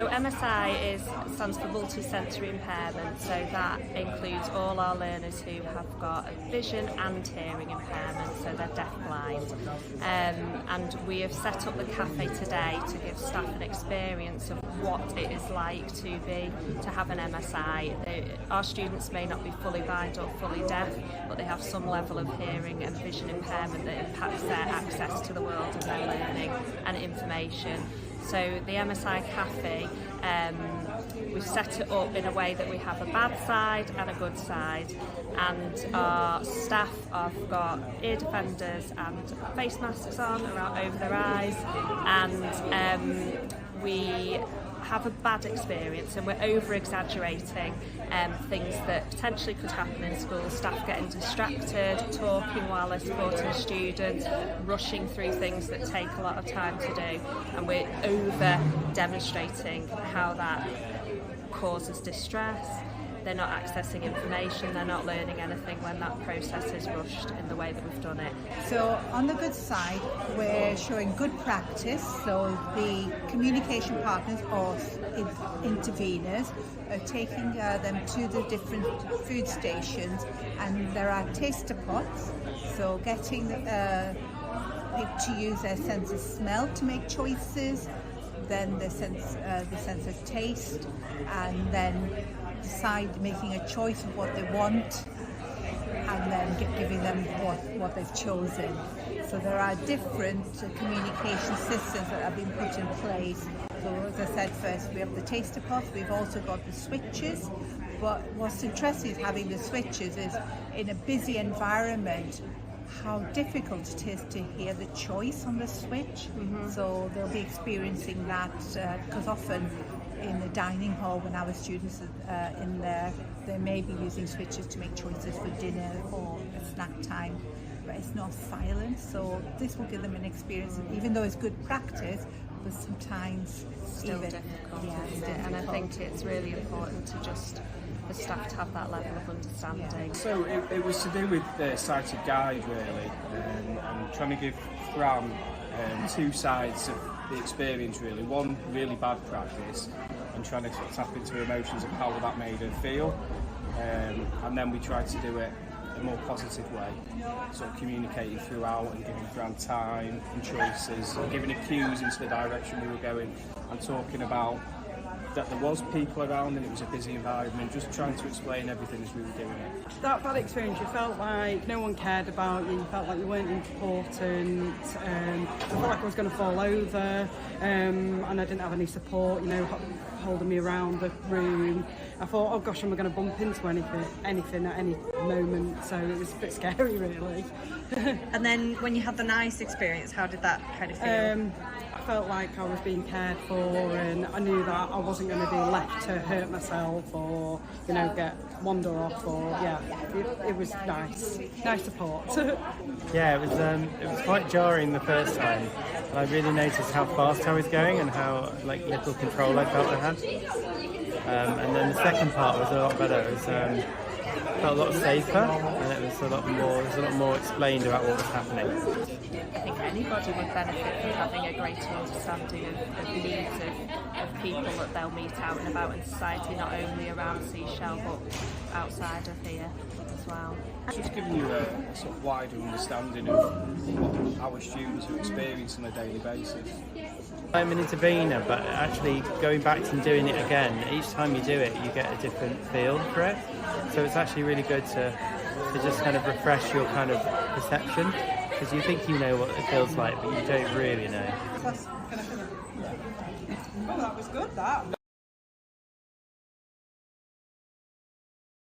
So MSI stands for Multi Sensory Impairment, so that includes all our learners who have got a vision and hearing impairment, so they're deafblind. And we have set up the cafe today to give staff an experience of what it is like to have an MSI. Our students may not be fully blind or fully deaf, but they have some level of hearing and vision impairment that impacts their access to the world and their learning and information. So the MSI Cafe, we've set it up in a way that we have a bad side and a good side, and our staff have got ear defenders and face masks on over their eyes, and we have a bad experience, and we're over-exaggerating things that potentially could happen in school. Staff getting distracted, talking while they're supporting students, rushing through things that take a lot of time to do, and we're over-demonstrating how that causes distress. They're not accessing information, they're not learning anything when that process is rushed in the way that we've done it. So on the good side, we're showing good practice, so the communication partners or interveners are taking them to the different food stations, and there are taster pots, so getting people to use their sense of smell to make choices, then the sense of taste, and then making a choice of what they want, and then giving them what they've chosen. So there are different communication systems that have been put in place. So as I said first, we have the taster pots, we've also got the switches, but what's interesting is having the switches is in a busy environment, how difficult it is to hear the choice on the switch. So they'll be experiencing that because often in the dining hall when our students are in there, they may be using switches to make choices for dinner or a snack time, but it's not silent, so this will give them an experience, even though it's good practice, but sometimes still difficult, and I think it's really important to just for staff to have that level of understanding. So it was to do with the sighted guide really, and trying to give Fran two sides of the experience really. One, really bad practice, and trying to sort of tap into emotions of how that made her feel, and then we tried to do it a more positive way, sort of communicating throughout and giving Fran time and choices, and giving her cues into the direction we were going, and talking about that there was people around and it was a busy environment, just trying to explain everything as we were doing it. That bad experience, you felt like no one cared about you, you felt like you weren't important, I felt like I was going to fall over, and I didn't have any support, holding me around the room. I thought, oh gosh, am I going to bump into anything at any moment, so it was a bit scary really. And then when you had the nice experience, how did that kind of feel? I felt like I was being cared for, and I knew that I wasn't going to be left to hurt myself or wander off, or it was nice support. Yeah, it was quite jarring the first time, and I really noticed how fast I was going and how little control I felt I had. And then the second part was a lot better. It was felt a lot safer, and it was a lot more explained about what was happening. I think anybody would benefit from having a greater understanding of needs of people that they'll meet out and about in society, not only around Seashell but outside of here as well. Just giving you a sort of wider understanding of what our students are experiencing on a daily basis. I'm an intervener, but actually going back and doing it again, each time you do it you get a different feel for it. So it's actually really good to just kind of refresh your kind of perception, because you think you know what it feels like, but you don't really know. Oh, that was good, that.